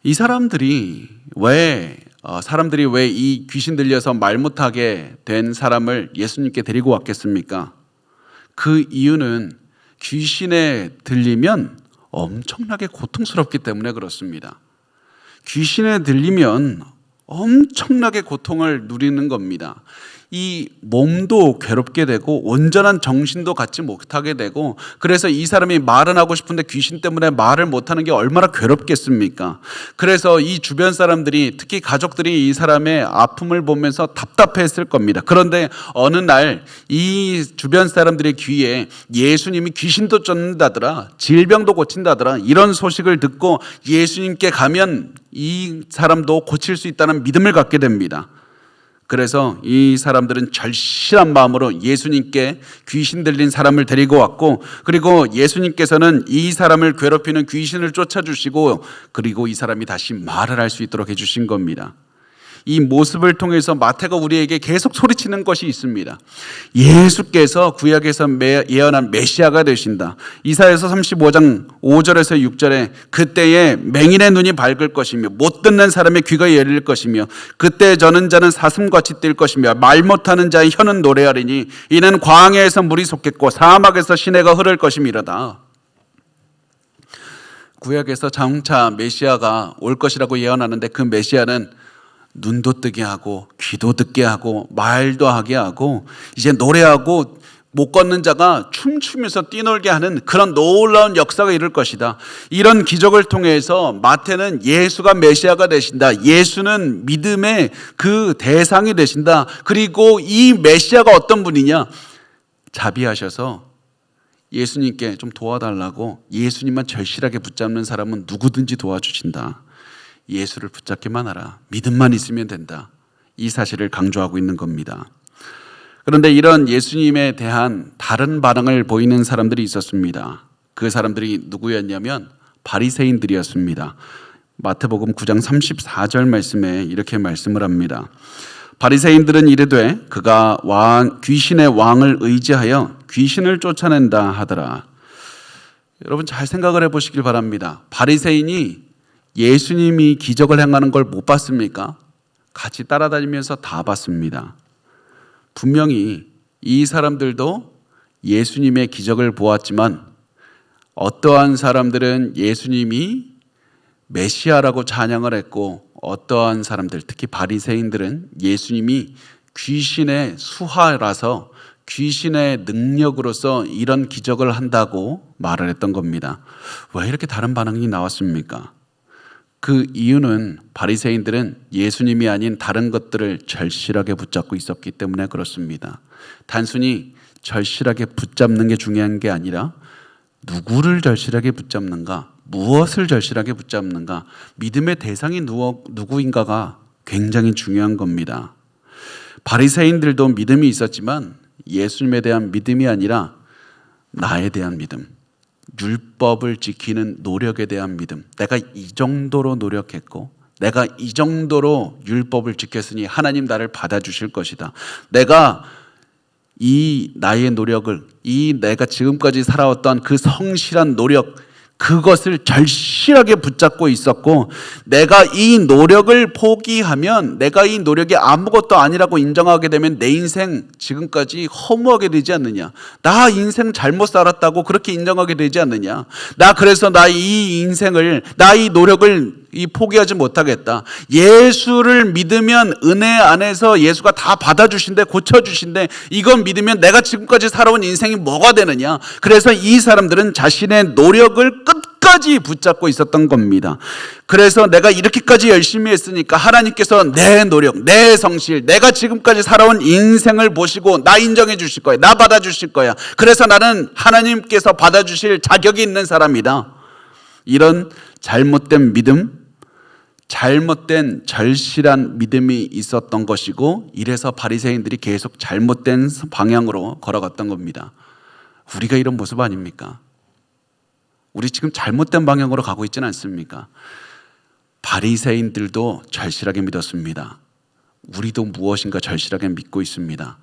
이 사람들이 왜 이 귀신 들려서 말 못하게 된 사람을 예수님께 데리고 왔겠습니까? 그 이유는 귀신에 들리면 엄청나게 고통스럽기 때문에 그렇습니다. 귀신에 들리면 엄청나게 고통을 누리는 겁니다. 이 몸도 괴롭게 되고 온전한 정신도 갖지 못하게 되고 그래서 이 사람이 말은 하고 싶은데 귀신 때문에 말을 못하는 게 얼마나 괴롭겠습니까? 그래서 이 주변 사람들이 특히 가족들이 이 사람의 아픔을 보면서 답답했을 겁니다. 그런데 어느 날 이 주변 사람들의 귀에 예수님이 귀신도 쫓는다더라, 질병도 고친다더라 이런 소식을 듣고 예수님께 가면 이 사람도 고칠 수 있다는 믿음을 갖게 됩니다. 그래서 이 사람들은 절실한 마음으로 예수님께 귀신 들린 사람을 데리고 왔고 그리고 예수님께서는 이 사람을 괴롭히는 귀신을 쫓아주시고 그리고 이 사람이 다시 말을 할 수 있도록 해주신 겁니다. 이 모습을 통해서 마태가 우리에게 계속 소리치는 것이 있습니다. 예수께서 구약에서 예언한 메시아가 되신다. 이사야서 35장 5절에서 6절에 그때에 맹인의 눈이 밝을 것이며 못 듣는 사람의 귀가 열릴 것이며 그때 저는 자는 사슴같이 뛸 것이며 말 못하는 자의 혀는 노래하리니 이는 광야에서 물이 솟겠고 사막에서 시내가 흐를 것임이로다. 구약에서 장차 메시아가 올 것이라고 예언하는데 그 메시아는 눈도 뜨게 하고 귀도 듣게 하고 말도 하게 하고 이제 노래하고 못 걷는 자가 춤추면서 뛰놀게 하는 그런 놀라운 역사가 이룰 것이다. 이런 기적을 통해서 마태는 예수가 메시아가 되신다. 예수는 믿음의 그 대상이 되신다. 그리고 이 메시아가 어떤 분이냐? 자비하셔서 예수님께 좀 도와달라고 예수님만 절실하게 붙잡는 사람은 누구든지 도와주신다. 예수를 붙잡기만 하라. 믿음만 있으면 된다. 이 사실을 강조하고 있는 겁니다. 그런데 이런 예수님에 대한 다른 반응을 보이는 사람들이 있었습니다. 그 사람들이 누구였냐면 바리새인들이었습니다. 마태복음 9장 34절 말씀에 이렇게 말씀을 합니다. 바리새인들은 이르되 그가 귀신의 왕을 의지하여 귀신을 쫓아낸다 하더라. 여러분 잘 생각을 해보시길 바랍니다. 바리새인이 예수님이 기적을 행하는 걸 못 봤습니까? 같이 따라다니면서 다 봤습니다. 분명히 이 사람들도 예수님의 기적을 보았지만 어떠한 사람들은 예수님이 메시아라고 찬양을 했고 어떠한 사람들, 특히 바리새인들은 예수님이 귀신의 수하라서 귀신의 능력으로서 이런 기적을 한다고 말을 했던 겁니다. 왜 이렇게 다른 반응이 나왔습니까? 그 이유는 바리새인들은 예수님이 아닌 다른 것들을 절실하게 붙잡고 있었기 때문에 그렇습니다. 단순히 절실하게 붙잡는 게 중요한 게 아니라 누구를 절실하게 붙잡는가, 무엇을 절실하게 붙잡는가, 믿음의 대상이 누구인가가 굉장히 중요한 겁니다. 바리새인들도 믿음이 있었지만 예수님에 대한 믿음이 아니라 나에 대한 믿음, 율법을 지키는 노력에 대한 믿음. 내가 이 정도로 노력했고 내가 이 정도로 율법을 지켰으니 하나님 나를 받아주실 것이다. 내가 이 나의 노력을, 이 내가 지금까지 살아왔던 그 성실한 노력, 그것을 절실하게 붙잡고 있었고 내가 이 노력을 포기하면, 내가 이 노력이 아무것도 아니라고 인정하게 되면 내 인생 지금까지 허무하게 되지 않느냐. 나 인생 잘못 살았다고 그렇게 인정하게 되지 않느냐. 그래서 나 이 인생을, 나 이 노력을 포기하지 못하겠다. 예수를 믿으면 은혜 안에서 예수가 다 받아주신대, 고쳐주신대. 이건 믿으면 내가 지금까지 살아온 인생이 뭐가 되느냐. 그래서 이 사람들은 자신의 노력을 끝까지 붙잡고 있었던 겁니다. 그래서 내가 이렇게까지 열심히 했으니까 하나님께서 내 노력, 내 성실, 내가 지금까지 살아온 인생을 보시고 나 인정해 주실 거야. 나 받아주실 거야. 그래서 나는 하나님께서 받아주실 자격이 있는 사람이다. 이런 잘못된 믿음, 잘못된 절실한 믿음이 있었던 것이고, 이래서 바리새인들이 계속 잘못된 방향으로 걸어갔던 겁니다. 우리가 이런 모습 아닙니까? 우리 지금 잘못된 방향으로 가고 있지는 않습니까? 바리새인들도 절실하게 믿었습니다. 우리도 무엇인가 절실하게 믿고 있습니다.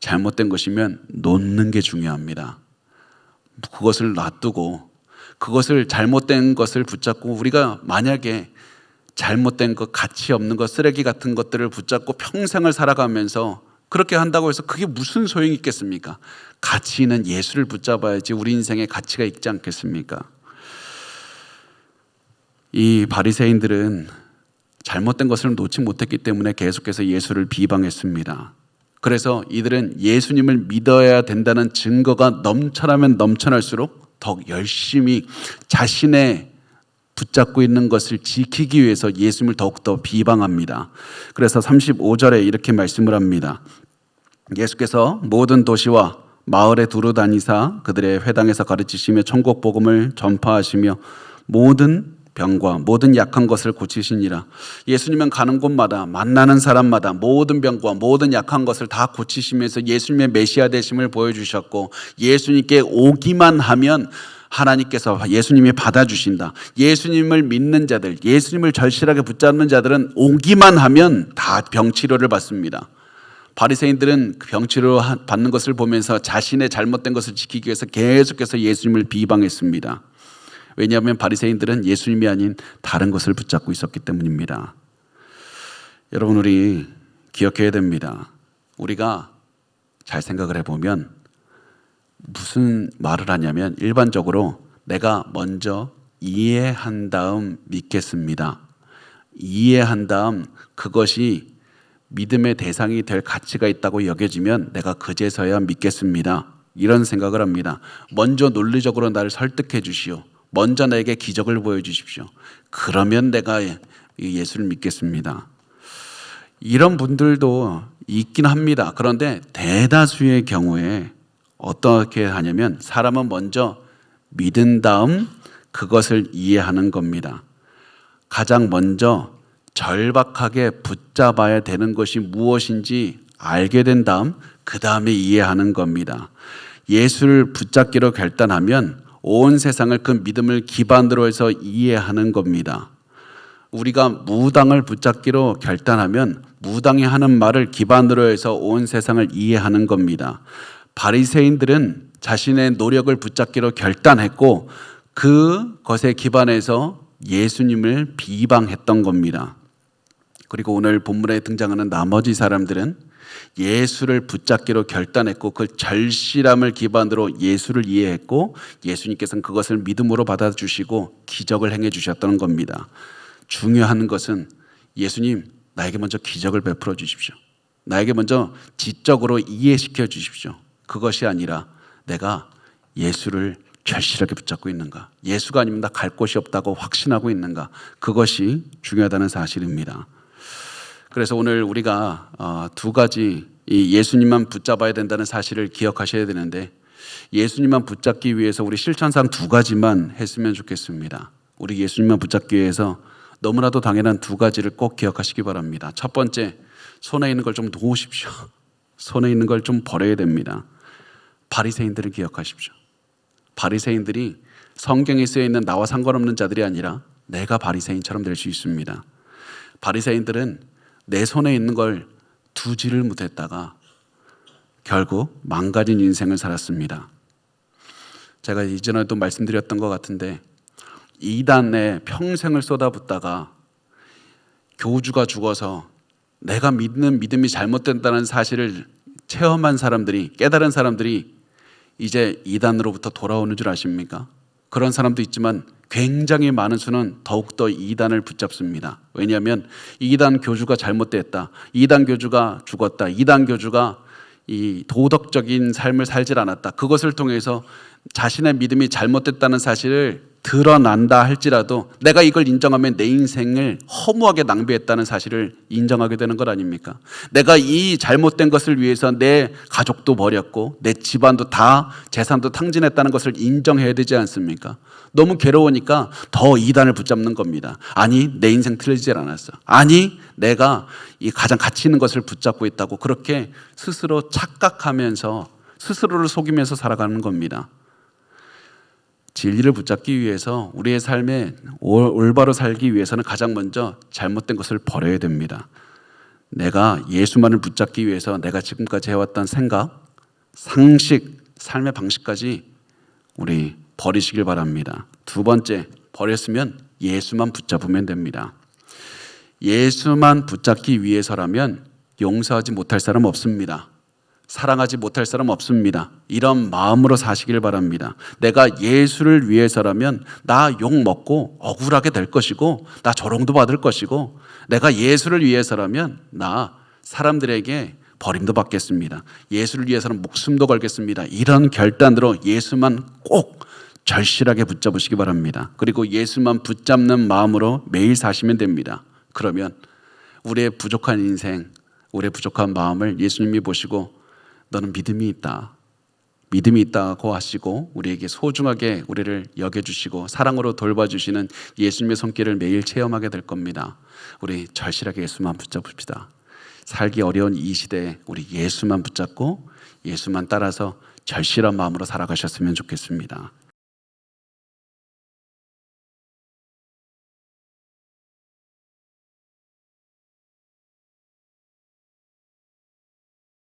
잘못된 것이면 놓는 게 중요합니다. 그것을 놔두고, 그것을 잘못된 것을 붙잡고, 우리가 만약에 잘못된 것, 가치 없는 것, 쓰레기 같은 것들을 붙잡고 평생을 살아가면서 그렇게 한다고 해서 그게 무슨 소용이 있겠습니까? 가치 있는 예수를 붙잡아야지 우리 인생에 가치가 있지 않겠습니까? 이 바리새인들은 잘못된 것을 놓지 못했기 때문에 계속해서 예수를 비방했습니다. 그래서 이들은 예수님을 믿어야 된다는 증거가 넘쳐나면 넘쳐날수록 더욱 열심히 자신의 붙잡고 있는 것을 지키기 위해서 예수님을 더욱더 비방합니다. 그래서 35절에 이렇게 말씀을 합니다. 예수께서 모든 도시와 마을에 두루 다니사 그들의 회당에서 가르치시며 천국 복음을 전파하시며 모든 병과 모든 약한 것을 고치시니라. 예수님은 가는 곳마다 만나는 사람마다 모든 병과 모든 약한 것을 다 고치시면서 예수님의 메시아 되심을 보여주셨고, 예수님께 오기만 하면 하나님께서, 예수님이 받아주신다. 예수님을 믿는 자들, 예수님을 절실하게 붙잡는 자들은 오기만 하면 다 병치료를 받습니다. 바리새인들은 병치료 받는 것을 보면서 자신의 잘못된 것을 지키기 위해서 계속해서 예수님을 비방했습니다. 왜냐하면 바리새인들은 예수님이 아닌 다른 것을 붙잡고 있었기 때문입니다. 여러분, 우리 기억해야 됩니다. 우리가 잘 생각을 해보면 무슨 말을 하냐면, 일반적으로 내가 먼저 이해한 다음 믿겠습니다. 이해한 다음 그것이 믿음의 대상이 될 가치가 있다고 여겨지면 내가 그제서야 믿겠습니다. 이런 생각을 합니다. 먼저 논리적으로 나를 설득해 주시오. 먼저 나에게 기적을 보여주십시오. 그러면 내가 예수를 믿겠습니다. 이런 분들도 있긴 합니다. 그런데 대다수의 경우에 어떻게 하냐면 사람은 먼저 믿은 다음 그것을 이해하는 겁니다. 가장 먼저 절박하게 붙잡아야 되는 것이 무엇인지 알게 된 다음 그 다음에 이해하는 겁니다. 예수를 붙잡기로 결단하면 온 세상을 그 믿음을 기반으로 해서 이해하는 겁니다. 우리가 무당을 붙잡기로 결단하면 무당이 하는 말을 기반으로 해서 온 세상을 이해하는 겁니다. 바리새인들은 자신의 노력을 붙잡기로 결단했고 그것에 기반해서 예수님을 비방했던 겁니다. 그리고 오늘 본문에 등장하는 나머지 사람들은 예수를 붙잡기로 결단했고 그 절실함을 기반으로 예수를 이해했고 예수님께서는 그것을 믿음으로 받아주시고 기적을 행해 주셨던 겁니다. 중요한 것은 예수님 나에게 먼저 기적을 베풀어 주십시오. 나에게 먼저 지적으로 이해시켜 주십시오. 그것이 아니라 내가 예수를 절실하게 붙잡고 있는가, 예수가 아니면 나 갈 곳이 없다고 확신하고 있는가, 그것이 중요하다는 사실입니다. 그래서 오늘 우리가 두 가지 이 예수님만 붙잡아야 된다는 사실을 기억하셔야 되는데 예수님만 붙잡기 위해서 우리 실천상 두 가지만 했으면 좋겠습니다. 우리 예수님만 붙잡기 위해서 너무나도 당연한 두 가지를 꼭 기억하시기 바랍니다. 첫 번째, 손에 있는 걸 좀 놓으십시오. 손에 있는 걸 좀 버려야 됩니다. 바리새인들을 기억하십시오. 바리새인들이 성경에 쓰여 있는 나와 상관없는 자들이 아니라 내가 바리새인처럼 될 수 있습니다. 바리새인들은 내 손에 있는 걸 두지를 못했다가 결국 망가진 인생을 살았습니다. 제가 이전에도 말씀드렸던 것 같은데 이단에 평생을 쏟아붓다가 교주가 죽어서 내가 믿는 믿음이 잘못된다는 사실을 체험한 사람들이, 깨달은 사람들이 이제 이단으로부터 돌아오는 줄 아십니까? 그런 사람도 있지만 굉장히 많은 수는 더욱더 이단을 붙잡습니다. 왜냐하면 이단 교주가 잘못됐다, 이단 교주가 죽었다, 이단 교주가 이 도덕적인 삶을 살질 않았다, 그것을 통해서 자신의 믿음이 잘못됐다는 사실을 드러난다 할지라도 내가 이걸 인정하면 내 인생을 허무하게 낭비했다는 사실을 인정하게 되는 것 아닙니까? 내가 이 잘못된 것을 위해서 내 가족도 버렸고 내 집안도 다 재산도 탕진했다는 것을 인정해야 되지 않습니까? 너무 괴로우니까 더 이단을 붙잡는 겁니다. 아니 내 인생 틀리지 않았어, 아니 내가 이 가장 가치 있는 것을 붙잡고 있다고 그렇게 스스로 착각하면서 스스로를 속이면서 살아가는 겁니다. 진리를 붙잡기 위해서 우리의 삶에 올바로 살기 위해서는 가장 먼저 잘못된 것을 버려야 됩니다. 내가 예수만을 붙잡기 위해서 내가 지금까지 해왔던 생각, 상식, 삶의 방식까지 우리 버리시길 바랍니다. 두 번째, 버렸으면 예수만 붙잡으면 됩니다. 예수만 붙잡기 위해서라면 용서하지 못할 사람 없습니다. 사랑하지 못할 사람 없습니다. 이런 마음으로 사시길 바랍니다. 내가 예수를 위해서라면 나 욕 먹고 억울하게 될 것이고 나 조롱도 받을 것이고 내가 예수를 위해서라면 나 사람들에게 버림도 받겠습니다. 예수를 위해서는 목숨도 걸겠습니다. 이런 결단으로 예수만 꼭 절실하게 붙잡으시기 바랍니다. 그리고 예수만 붙잡는 마음으로 매일 사시면 됩니다. 그러면 우리의 부족한 인생, 우리의 부족한 마음을 예수님이 보시고 너는 믿음이 있다, 믿음이 있다고 하시고 우리에게 소중하게 우리를 여겨주시고 사랑으로 돌봐주시는 예수님의 손길을 매일 체험하게 될 겁니다. 우리 절실하게 예수만 붙잡읍시다. 살기 어려운 이 시대에 우리 예수만 붙잡고 예수만 따라서 절실한 마음으로 살아가셨으면 좋겠습니다.